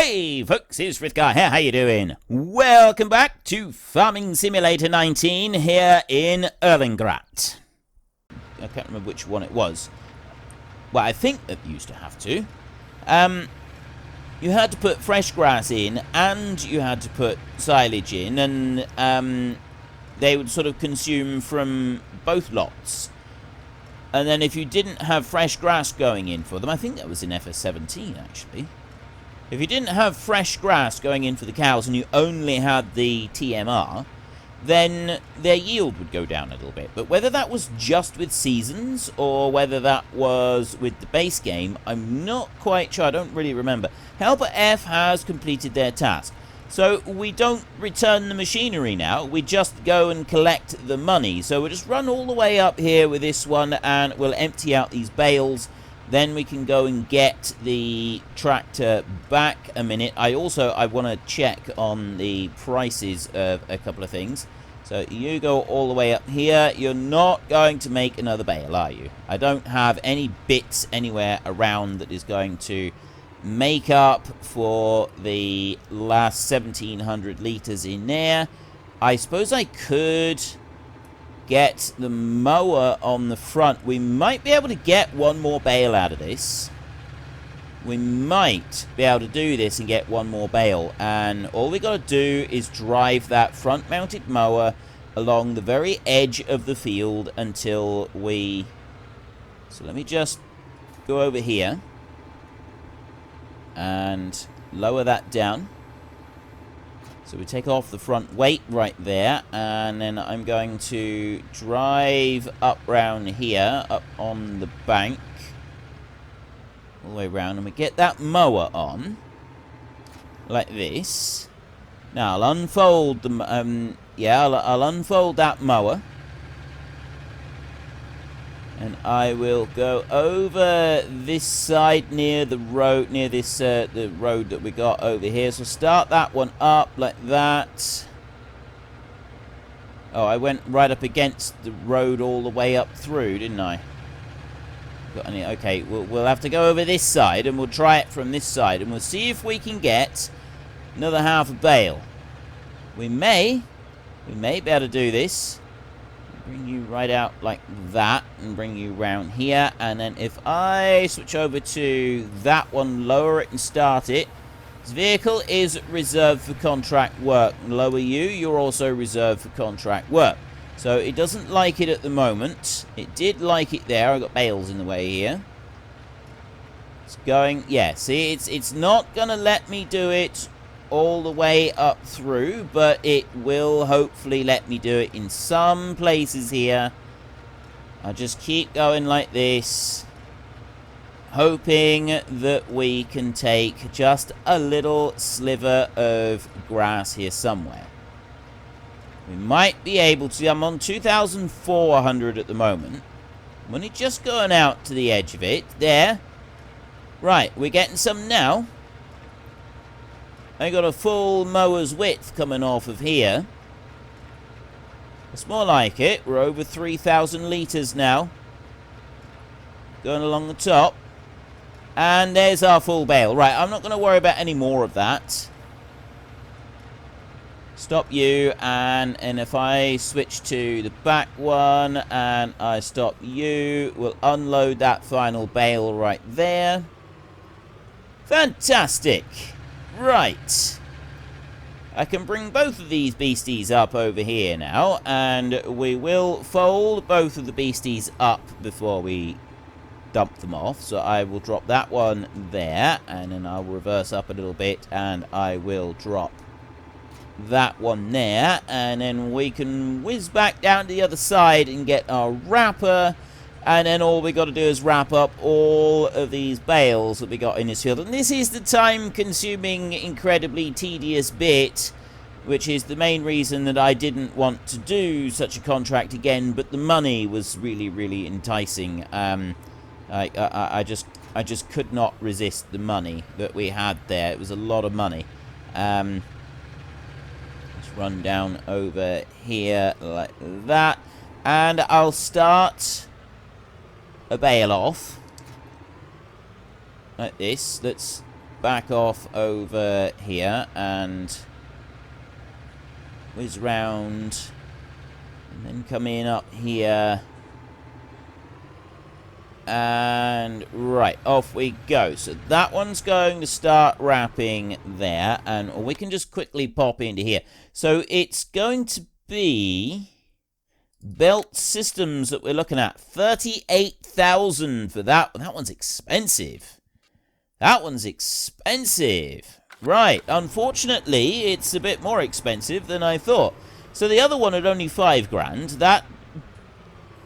Hey folks, it's Frithgar here, how you doing? Welcome back to Farming Simulator 19 here in Erlengrat. I can't remember which one it was. Well, I think that you used to have to. You had to put fresh grass in and you had to put silage in, and they would sort of consume from both lots. And then if you didn't have fresh grass going in for them, I think that was in FS19 actually. If you didn't have fresh grass going in for the cows and you only had the TMR, then their yield would go down a little bit. But whether that was just with seasons or whether that was with the base game, I'm not quite sure. I don't really remember. Helper F has completed their task. So we don't return the machinery now. We just go and collect the money. So we'll just run all the way up here with this one and we'll empty out these bales. Then we can go and get the tractor back a minute. I want to check on the prices of a couple of things. So you go all the way up here. You're not going to make another bale, are you? I don't have any bits anywhere around that is going to make up for the last 1,700 litres in there. I suppose I could get the mower on the front. We might be able to get one more bale out of this. We might be able to do this and get one more bale. And all we got to do is drive that front-mounted mower along the very edge of the field until we... So let me just go over here and lower that down. So we take off the front weight right there, and then I'm going to drive up round here, up on the bank, all the way around, and we get that mower on, like this. Now I'll unfold the, I'll unfold that mower, and I will go over this side near the road, near this the road that we got over here. So start that one up like that. Oh, I went right up against the road all the way up through, didn't I? Got any? Okay, we'll have to go over this side, and we'll try it from this side, and we'll see if we can get another half a bale. We may be able to do this. Bring you right out like that and bring you round here, and then if I switch over to that one, lower it and start it. This vehicle is reserved for contract work. Lower you, you're also reserved for contract work. So it doesn't like it at the moment. It did like it there. I got bales in the way here. It's going, yeah, see, it's not gonna let me do it all the way up through, but it will hopefully let me do it in some places here. I'll just keep going like this, hoping that we can take just a little sliver of grass here somewhere. We might be able to. I'm on 2,400 at the moment. I'm only just going out to the edge of it. There. Right, we're getting some now. I got a full mower's width coming off of here. It's more like it. We're over 3,000 litres now. Going along the top. And there's our full bale. Right, I'm not going to worry about any more of that. Stop you, and if I switch to the back one, and I stop you, we'll unload that final bale right there. Fantastic! Right, I can bring both of these beasties up over here now, and we will fold both of the beasties up before we dump them off. So I will drop that one there, and then I'll reverse up a little bit, and I will drop that one there, and then we can whiz back down to the other side and get our wrapper. And then all we got to do is wrap up all of these bales that we got in this field. And this is the time-consuming, incredibly tedious bit, which is the main reason that I didn't want to do such a contract again. But the money was really, really enticing. I just could not resist the money that we had there. It was a lot of money. Let's run down over here like that, and I'll start a bale off like this. Let's back off over here and whiz round and then come in up here. And right, off we go. So that one's going to start wrapping there, and we can just quickly pop into here. So it's going to be belt systems that we're looking at. 38,000 for that. That one's expensive. That one's expensive. Right, unfortunately, it's a bit more expensive than I thought. So the other one at only 5 grand, that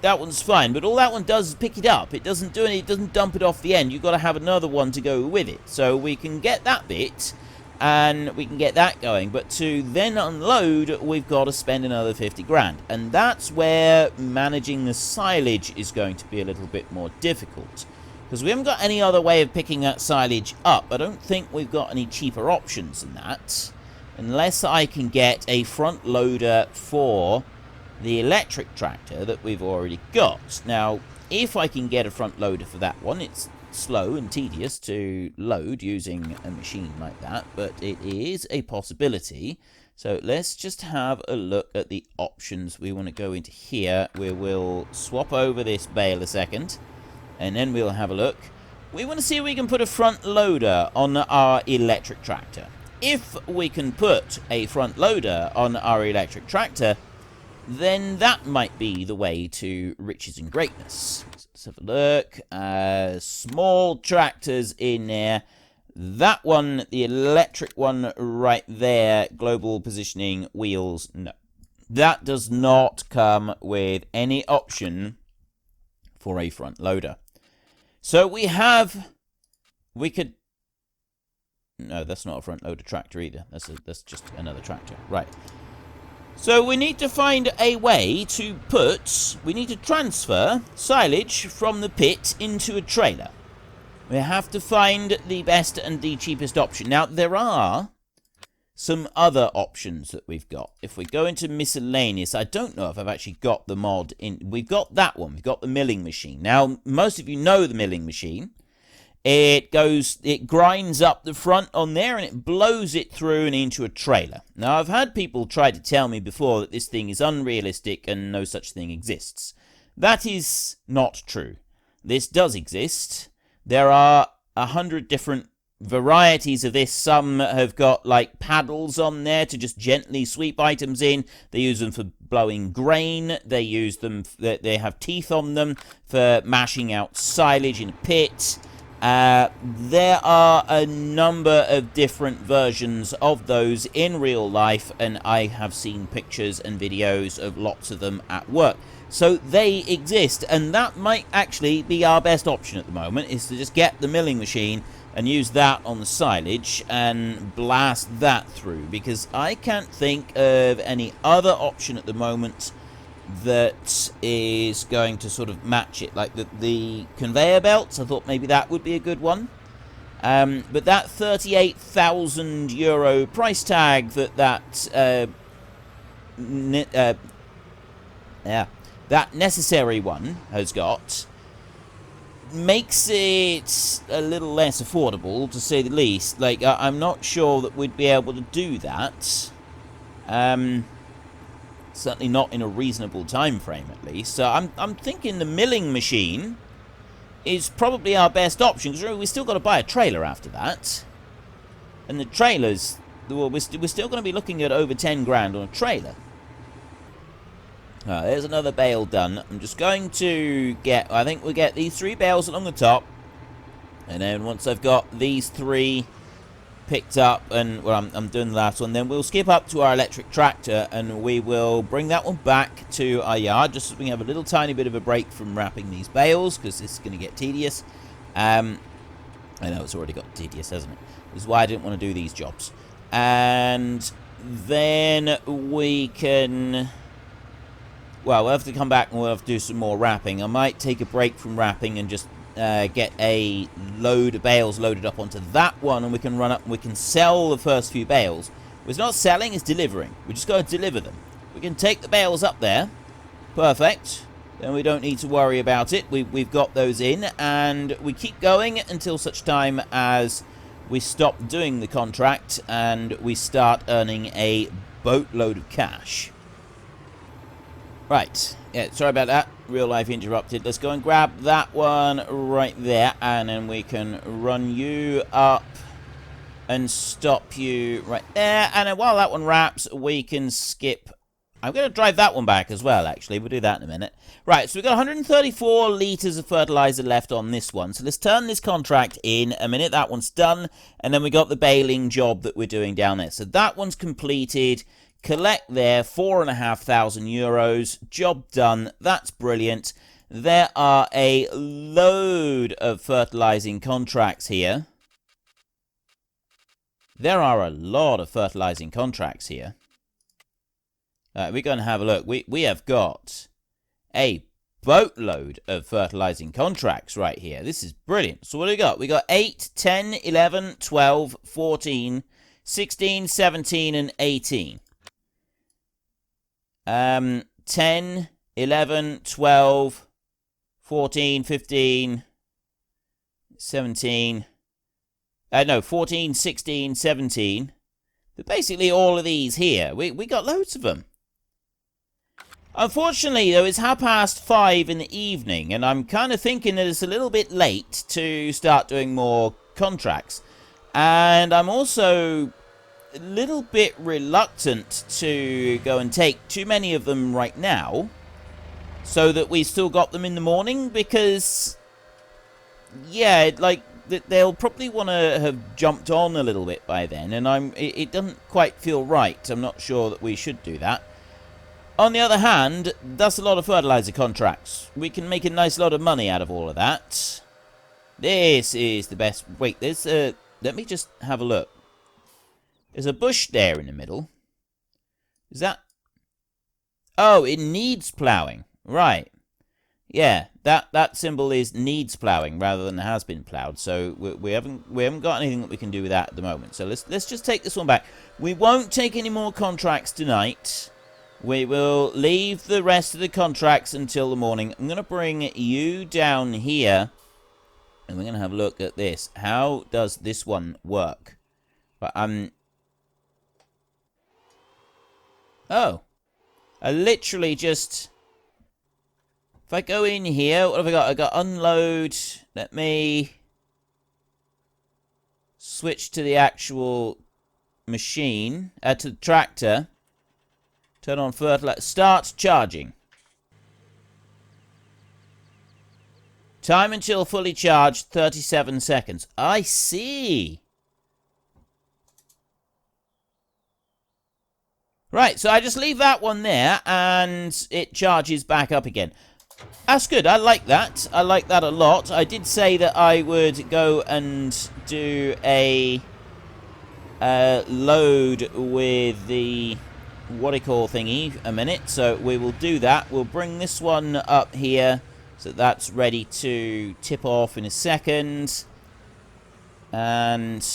one's fine, but all that one does is pick it up. It doesn't do it doesn't dump it off the end. You've got to have another one to go with it. So we can get that bit, and we can get that going. But to then unload, we've got to spend another 50 grand. And that's where managing the silage is going to be a little bit more difficult. Because we haven't got any other way of picking that silage up. I don't think we've got any cheaper options than that. Unless I can get a front loader for the electric tractor that we've already got. Now, if I can get a front loader for that one, it's slow and tedious to load using a machine like that, but it is a possibility. So let's just have a look at the options. We want to go into here. We will swap over this bale a second, and then we'll have a look. We want to see if we can put a front loader on our electric tractor. If we can put a front loader on our electric tractor, then that might be the way to riches and greatness. Let's have a look. Small tractors in there. That one, the electric one right there, global positioning, wheels, no. That does not come with any option for a front loader. So we could... No, that's not a front loader tractor either. That's just another tractor. Right. So we need to find a way to we need to transfer silage from the pit into a trailer. We have to find the best and the cheapest option. Now, there are some other options that we've got. If we go into miscellaneous, I don't know if I've actually got the mod in. We've got that one. We've got the milling machine. Now, most of you know the milling machine. It grinds up the front on there and it blows it through and into a trailer. Now, I've had people try to tell me before that this thing is unrealistic and no such thing exists. That is not true. This does exist. There are 100 different varieties of this. Some have got like paddles on there to just gently sweep items in. They use them for blowing grain. They use them, they have teeth on them for mashing out silage in a pit. There are a number of different versions of those in real life, and I have seen pictures and videos of lots of them at work. So they exist, and that might actually be our best option at the moment, is to just get the milling machine and use that on the silage and blast that through, because I can't think of any other option at the moment that is going to sort of match it. Like the conveyor belts, I thought maybe that would be a good one. But that €38,000 price tag that necessary one has got makes it a little less affordable, to say the least. Like, I'm not sure that we'd be able to do that. Certainly not in a reasonable time frame, at least. So I'm thinking the milling machine is probably our best option, because we still got to buy a trailer after that. And the trailers, well, we're still going to be looking at over 10 grand on a trailer. There's another bale done. I'm just going to get, I think we'll get these 3 bales along the top. And then once I've got these 3 picked up, and well, I'm doing the last one, then we'll skip up to our electric tractor and we will bring that one back to our yard, just so we can have a little tiny bit of a break from wrapping these bales, because this is going to get tedious. I know it's already got tedious, hasn't it? This is why I didn't want to do these jobs. And then we can, well, we'll have to come back and we'll have to do some more wrapping. I might take a break from wrapping and just get a load of bales loaded up onto that one, and we can run up and we can sell the first few bales. It's not selling, it's delivering. We just got to deliver them. We can take the bales up there. Perfect. Then we don't need to worry about it. We've got those in, and we keep going until such time as we stop doing the contract and we start earning a boatload of cash. Right, yeah, sorry about that. Real life interrupted. Let's go and grab that one right there, and then we can run you up and stop you right there. And then while that one wraps, we can skip. I'm going to drive that one back as well, actually. We'll do that in a minute. Right, so we've got 134 litres of fertiliser left on this one. So let's turn this contract in a minute. That one's done. And then we got the baling job that we're doing down there. So that one's completed. Collect there, €4,500. Job done. That's brilliant. There are a load of fertilising contracts here. There are a lot of fertilising contracts here. We're going to have a look. We have got a boatload of fertilising contracts right here. This is brilliant. So what do we got? We got 8, 10, 11, 12, 14, 16, 17, and 18. 10, 11, 12, 14, 15, 17... no, 14, 16, 17. But basically all of these here. We got loads of them. Unfortunately, though, it's 5:30 in the evening, and I'm kind of thinking that it's a little bit late to start doing more contracts. And I'm also a little bit reluctant to go and take too many of them right now, so that we still got them in the morning, because, yeah, like, they'll probably want to have jumped on a little bit by then, and it doesn't quite feel right. I'm not sure that we should do that. On the other hand, that's a lot of fertilizer contracts. We can make a nice lot of money out of all of that. This is the best. Wait, there's a... Let me just have a look. There's a bush there in the middle. Is that... Oh, it needs ploughing. Right. Yeah, that symbol is needs ploughing rather than has been ploughed. So we haven't got anything that we can do with that at the moment. So let's just take this one back. We won't take any more contracts tonight. We will leave the rest of the contracts until the morning. I'm going to bring you down here, and we're going to have a look at this. How does this one work? But oh, I literally just... If I go in here, what have I got? I got unload. Let me switch to the actual machine, to the tractor. Turn on fertilizer. Start charging. Time until fully charged, 37 seconds. I see. Right, so I just leave that one there, and it charges back up again. That's good. I like that. I like that a lot. I did say that I would go and do a load with the what do you call thingy a minute. So we will do that. We'll bring this one up here so that's ready to tip off in a second. And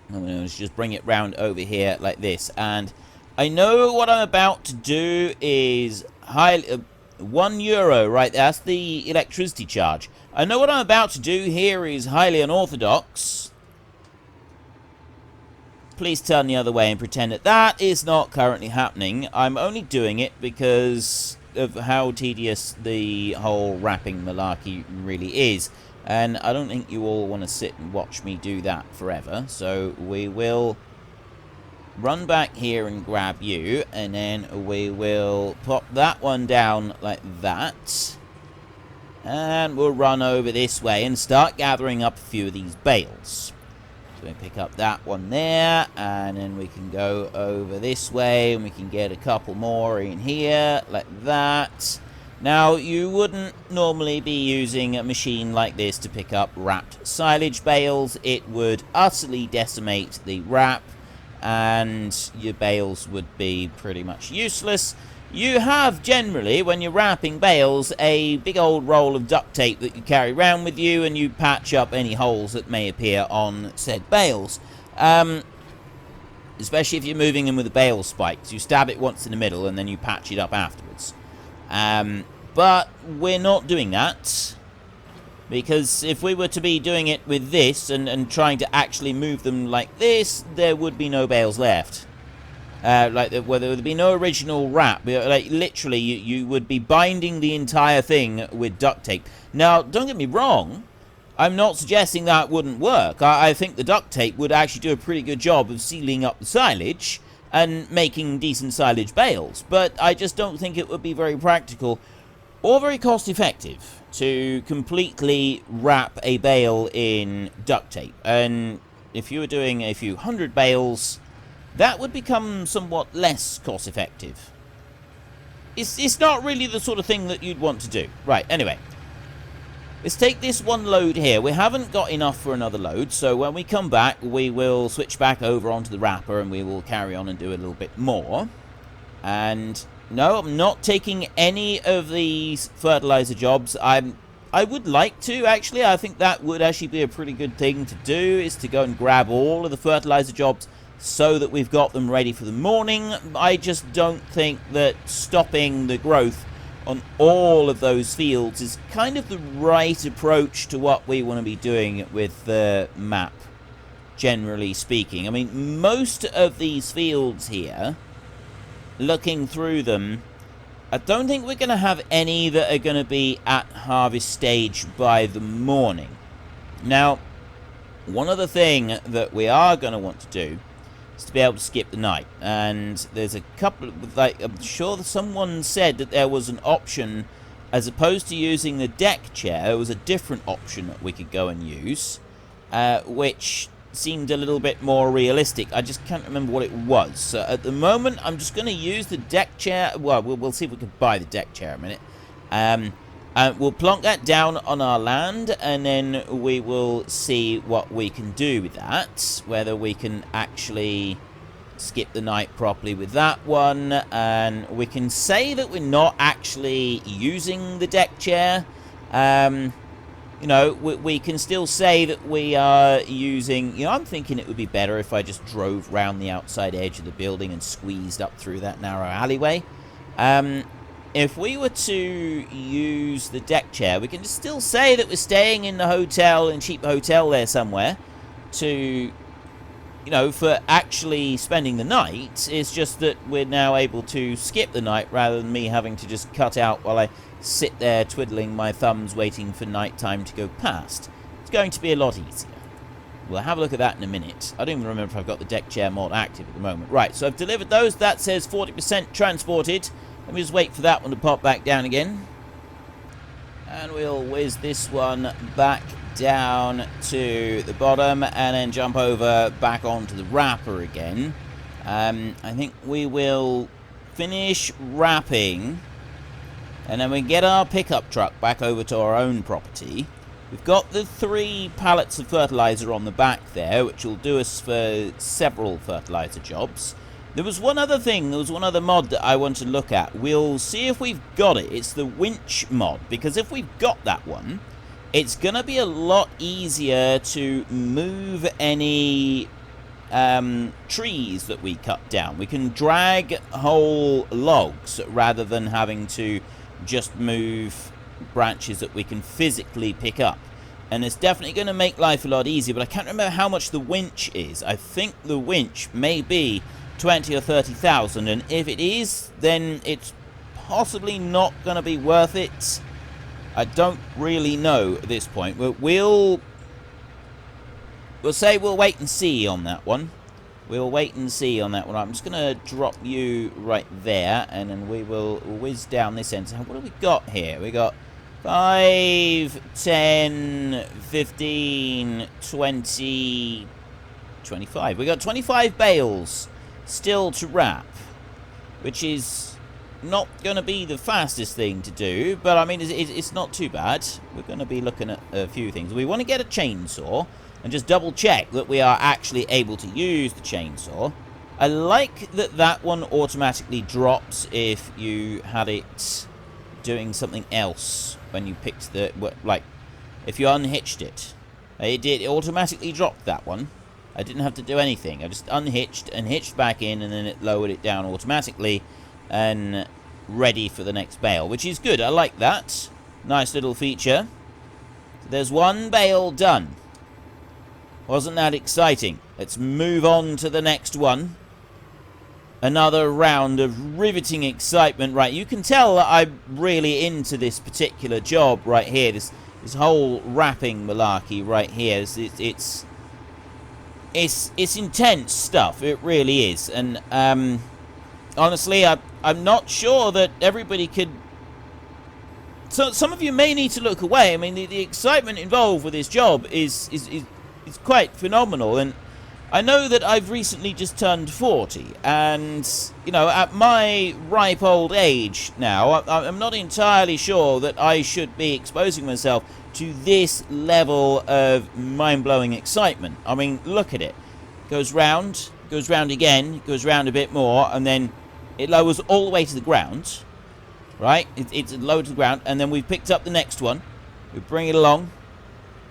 I'm going to just bring it round over here like this. And I know what I'm about to do is €1, right? That's the electricity charge. I know what I'm about to do here is highly unorthodox. Please turn the other way and pretend that that is not currently happening. I'm only doing it because of how tedious the whole wrapping malarkey really is. And I don't think you all want to sit and watch me do that forever. So we will run back here and grab you, and then we will pop that one down like that, and we'll run over this way and start gathering up a few of these bales. So we pick up that one there, and then we can go over this way, and we can get a couple more in here like that. Now, you wouldn't normally be using a machine like this to pick up wrapped silage bales. It would utterly decimate the wrap, and your bales would be pretty much useless. You have generally, when you're wrapping bales, a big old roll of duct tape that you carry around with you, and you patch up any holes that may appear on said bales. Especially if you're moving them with the bale spikes. You stab it once in the middle, and then you patch it up afterwards. But we're not doing that. Because if we were to be doing it with this and trying to actually move them like this, there would be no bales left. There would be no original wrap. Like, literally, you would be binding the entire thing with duct tape. Now, don't get me wrong. I'm not suggesting that wouldn't work. I think the duct tape would actually do a pretty good job of sealing up the silage and making decent silage bales. But I just don't think it would be very practical or very cost effective to completely wrap a bale in duct tape. And if you were doing a few hundred bales, that would become somewhat less cost effective. It's not really the sort of thing that you'd want to do. Right, anyway. Let's take this one load here. We haven't got enough for another load, so when we come back, we will switch back over onto the wrapper and we will carry on and do a little bit more. And no, I'm not taking any of these fertilizer jobs. I would like to, actually. I think that would actually be a pretty good thing to do, is to go and grab all of the fertilizer jobs so that we've got them ready for the morning. I just don't think that stopping the growth on all of those fields is kind of the right approach to what we want to be doing with the map, generally speaking. I mean, most of these fields here, looking through them, I don't think we're going to have any that are going to be at harvest stage by the morning. Now, one other thing that we are going to want to do is to be able to skip the night. And there's a couple of, like, I'm sure that someone said that there was an option, as opposed to using the deck chair, there was a different option that we could go and use, which seemed a little bit more realistic. I just can't remember what it was. So at the moment, I'm just going to use the deck chair. Well, we'll see if we can buy the deck chair in a minute. We'll plonk that down on our land, and then we will see what we can do with that. Whether we can actually skip the night properly with that one. And we can say that we're not actually using the deck chair. You know, we can still say that we are using... You know, I'm thinking it would be better if I just drove round the outside edge of the building and squeezed up through that narrow alleyway. If we were to use the deck chair, we can just still say that we're staying in the hotel, in cheap hotel there somewhere, to, you know, for actually spending the night. It's just that we're now able to skip the night rather than me having to just cut out while I sit there twiddling my thumbs waiting for nighttime to go past. It's going to be a lot easier. We'll have a look at that in a minute. I don't even remember if I've got the deck chair mod active at the moment. Right, so I've delivered those. That says 40% transported. Let me just wait for that one to pop back down again. And we'll whiz this one back down to the bottom and then jump over back onto the wrapper again. I think we will finish wrapping, and then we get our pickup truck back over to our own property. We've got the 3 pallets of fertilizer on the back there, which will do us for several fertilizer jobs. There was one other thing, there was one other mod that I want to look at. We'll see if we've got it. It's the winch mod, because if we've got that one, it's going to be a lot easier to move any trees that we cut down. We can drag whole logs rather than having to just move branches that we can physically pick up. And it's definitely going to make life a lot easier, but I can't remember how much the winch is. I think the winch may be 20 or 30,000, and if it is, then it's possibly not going to be worth it. I don't really know at this point. We'll say we'll wait and see on that one. We'll wait and see on that one. I'm just going to drop you right there, and then we will whiz down this end. So what have we got here? We got 5, 10, 15, 20, 25. We got 25 bales still to wrap, which is not going to be the fastest thing to do, but I mean, it's not too bad. We're going to be looking at a few things. We want to get a chainsaw and just double check that we are actually able to use the chainsaw. I like that that one automatically drops if you had it doing something else when you picked the, like, if you unhitched it. It automatically dropped that one. I didn't have to do anything. I just unhitched and hitched back in, and then it lowered it down automatically and ready for the next bale, which is good. I like that. Nice little feature. There's one bale done. Wasn't that exciting? Let's move on to the next one. Another round of riveting excitement. Right, you can tell that I'm really into this particular job right here. This whole wrapping malarkey right here. It's intense stuff. It really is. And honestly, I'm not sure that everybody could. So some of you may need to look away. I mean, the excitement involved with this job is quite phenomenal. And I know that I've recently just turned 40, and, you know, at my ripe old age now, I'm not entirely sure that I should be exposing myself to this level of mind-blowing excitement. I mean, look at it. Goes round again, goes round a bit more, and then it lowers all the way to the ground, right? It's lowered to the ground, and then we've picked up the next one. We bring it along.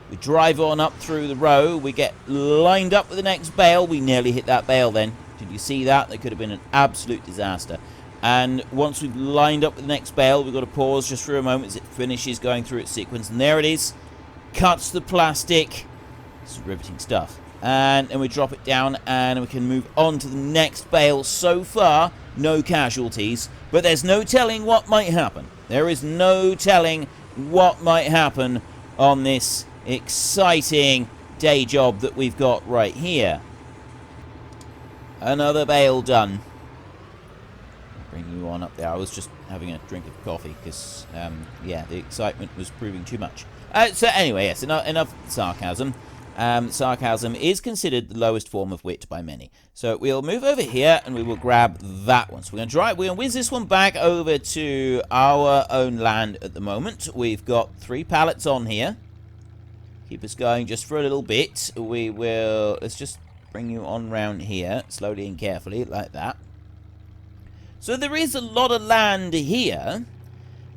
We drive on up through the row. We get lined up with the next bale. We nearly hit that bale then. Did you see that? That could have been an absolute disaster. And once we've lined up with the next bale, we've got to pause just for a moment as it finishes going through its sequence. And there it is. Cuts the plastic. It's riveting stuff. And then we drop it down and we can move on to the next bale. So far, no casualties. But there's no telling what might happen. There is no telling what might happen on this exciting day job that we've got right here. Another bale done. Bring you on up there. I was just having a drink of coffee because, yeah, the excitement was proving too much. So anyway, yes, enough sarcasm. Sarcasm is considered the lowest form of wit by many. So we'll move over here and we will grab that one. So we're going to whiz this one back over to our own land at the moment. We've got 3 pallets on here. Keep us going just for a little bit. We will... Let's just bring you on round here, slowly and carefully, like that. So there is a lot of land here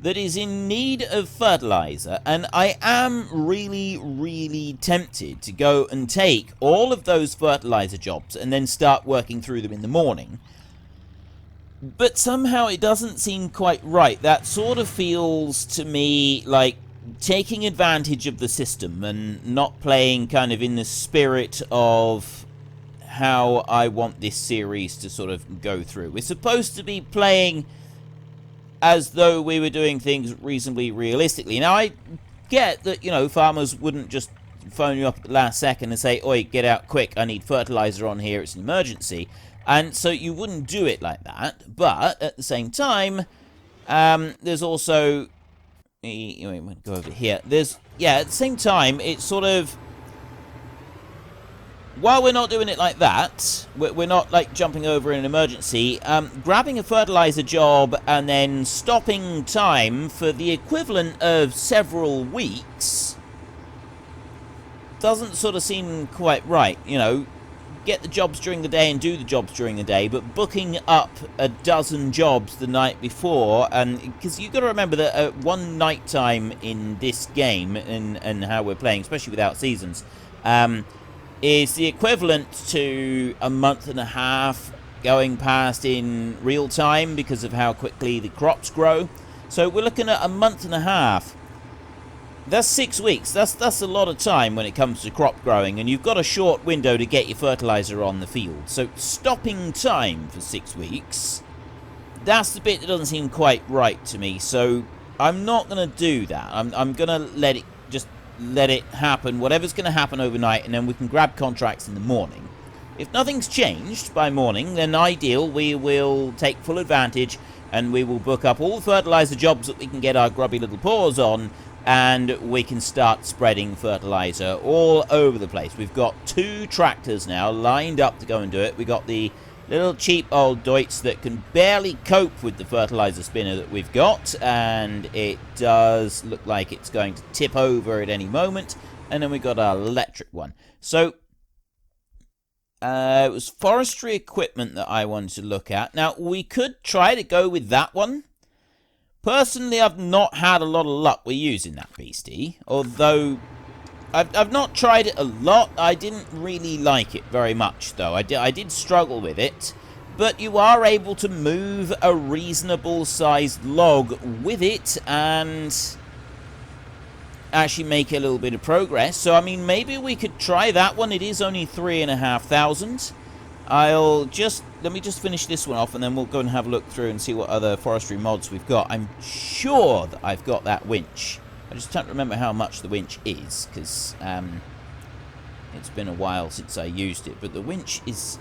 that is in need of fertilizer, and I am really, really tempted to go and take all of those fertilizer jobs and then start working through them in the morning. But somehow it doesn't seem quite right. That sort of feels to me like taking advantage of the system and not playing kind of in the spirit of how I want this series to sort of go through. We're supposed to be playing as though we were doing things reasonably realistically. Now, I get that, you know, farmers wouldn't just phone you up at the last second and say, oi, get out quick, I need fertilizer on here, it's an emergency. And so you wouldn't do it like that. But at the same time, there's also... Anyway, we'll go over here. There's, yeah, at the same time, it's sort of... While we're not doing it like that, we're not, like, jumping over in an emergency, grabbing a fertilizer job and then stopping time for the equivalent of several weeks doesn't sort of seem quite right, you know. Get the jobs during the day and do the jobs during the day, but booking up a dozen jobs the night before, and because you've got to remember that one night time in this game and how we're playing, especially without seasons, is the equivalent to a month and a half going past in real time because of how quickly the crops grow. So we're looking at a month and a half. That's 6 weeks. That's a lot of time when it comes to crop growing, and you've got a short window to get your fertilizer on the field. So stopping time for 6 weeks, that's the bit that doesn't seem quite right to me. So I'm not going to do that. I'm going to let it happen, whatever's going to happen overnight, and then we can grab contracts in the morning. If nothing's changed by morning, then ideal, we will take full advantage, and we will book up all the fertilizer jobs that we can get our grubby little paws on, and we can start spreading fertilizer all over the place. We've got 2 tractors now lined up to go and do it. We've got the little cheap old Deutz that can barely cope with the fertilizer spinner that we've got, and it does look like it's going to tip over at any moment. And then we've got our electric one. So it was forestry equipment that I wanted to look at. Now, we could try to go with that one. Personally, I've not had a lot of luck with using that beastie, although I've not tried it a lot. I didn't really like it very much, though. I did struggle with it, but you are able to move a reasonable sized log with it, and actually make a little bit of progress. So, I mean, maybe we could try that one. It is only 3,500. Let me just finish this one off, and then we'll go and have a look through and see what other forestry mods we've got. I'm sure that I've got that winch. I just can't remember how much the winch is, because it's been a while since I used it. But the winch is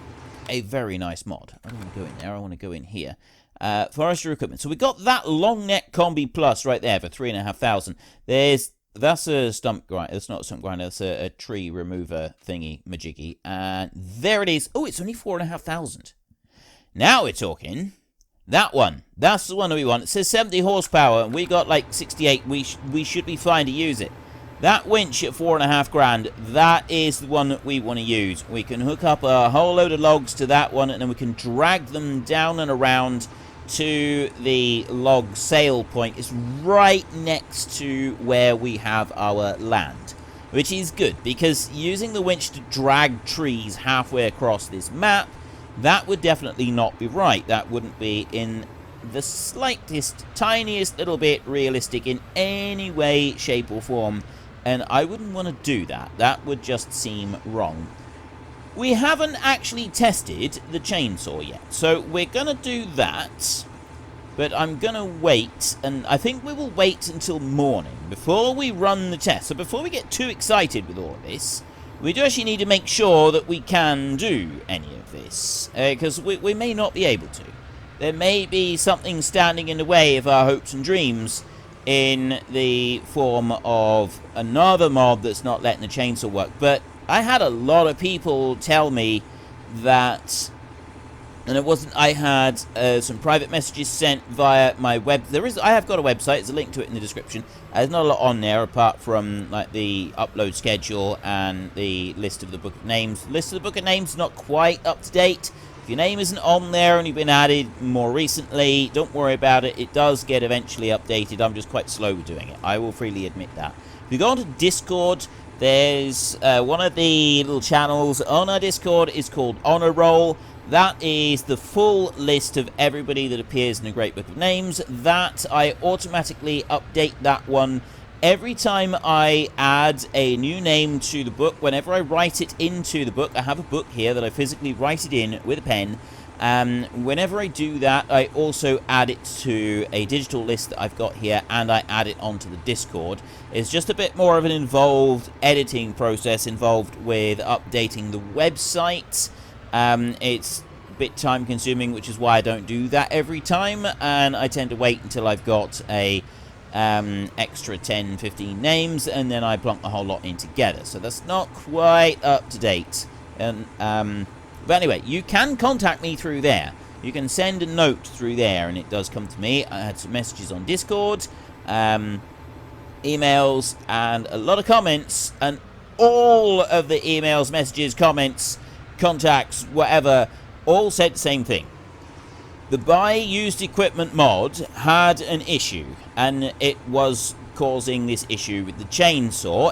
a very nice mod. I don't want to go in there. I want to go in here. Forestry equipment. So we got that long neck combi plus right there for 3,500. That's a stump grinder. That's not a stump grinder. That's a tree remover thingy majiggy. And there it is. Oh, it's only 4,500. Now we're talking. That one. That's the one that we want. It says 70 horsepower, and we got like 68. We should be fine to use it. That winch at 4.5 grand, that is the one that we want to use. We can hook up a whole load of logs to that one, and then we can drag them down and around to the log sale point. It's right next to where we have our land, which is good, because using the winch to drag trees halfway across this map, that would definitely not be right. That wouldn't be in the slightest, tiniest little bit realistic in any way, shape or form, and I wouldn't want to do that. That would just seem wrong. We haven't actually tested the chainsaw yet, so we're going to do that, but I'm going to wait, and I think we will wait until morning before we run the test. So before we get too excited with all of this, we do actually need to make sure that we can do any of this, because we may not be able to. There may be something standing in the way of our hopes and dreams in the form of another mod that's not letting the chainsaw work, but I had a lot of people tell me that, and it wasn't, I had some private messages sent via my web. I have got a website, there's a link to it in the description. There's not a lot on there apart from like the upload schedule and the list of the book of names. The list of the book of names is not quite up to date. If your name isn't on there and you've been added more recently, don't worry about it. It does get eventually updated. I'm just quite slow with doing it. I will freely admit that. If you go onto Discord, there's one of the little channels on our Discord is called Honor Roll. That is the full list of everybody that appears in the Great Book of Names. That I automatically update that one every time I add a new name to the book. Whenever I write it into the book, I have a book here that I physically write it in with a pen. Whenever I do that, I also add it to a digital list that I've got here, and I add it onto the Discord. It's just a bit more of an involved editing process involved with updating the website. It's a bit time consuming, which is why I don't do that every time, and I tend to wait until I've got a extra 10-15 names, and then I plonk the whole lot in together. So that's not quite up to date. And but anyway, you can contact me through there. You can send a note through there, and it does come to me. I had some messages on Discord, emails, and a lot of comments, and all of the emails, messages, comments, contacts, whatever, all said the same thing. The buy used equipment mod had an issue, and it was causing this issue with the chainsaw.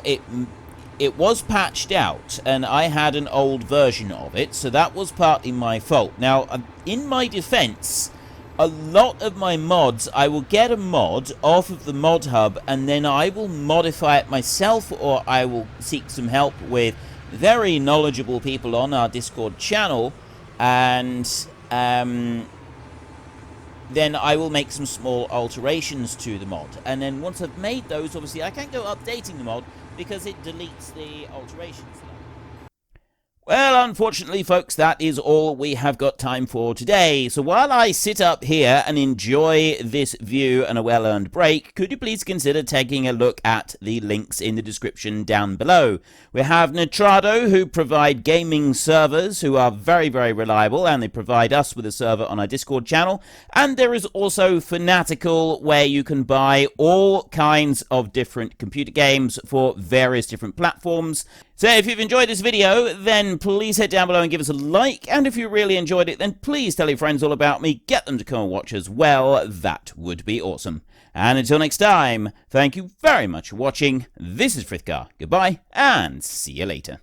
It was patched out, and I had an old version of it, so that was partly my fault. Now, in my defense, a lot of my mods, I will get a mod off of the mod hub, and then I will modify it myself, or I will seek some help with very knowledgeable people on our Discord channel, and then I will make some small alterations to the mod. And then once I've made those, obviously I can't go updating the mod because it deletes the alterations. Well, unfortunately, folks, that is all we have got time for today. So while I sit up here and enjoy this view and a well-earned break, could you please consider taking a look at the links in the description down below? We have Nitrado, who provide gaming servers, who are very, very reliable, and they provide us with a server on our Discord channel. And there is also Fanatical, where you can buy all kinds of different computer games for various different platforms. So if you've enjoyed this video, then please head down below and give us a like. And if you really enjoyed it, then please tell your friends all about me. Get them to come and watch as well. That would be awesome. And until next time, thank you very much for watching. This is Frithgar. Goodbye, and see you later.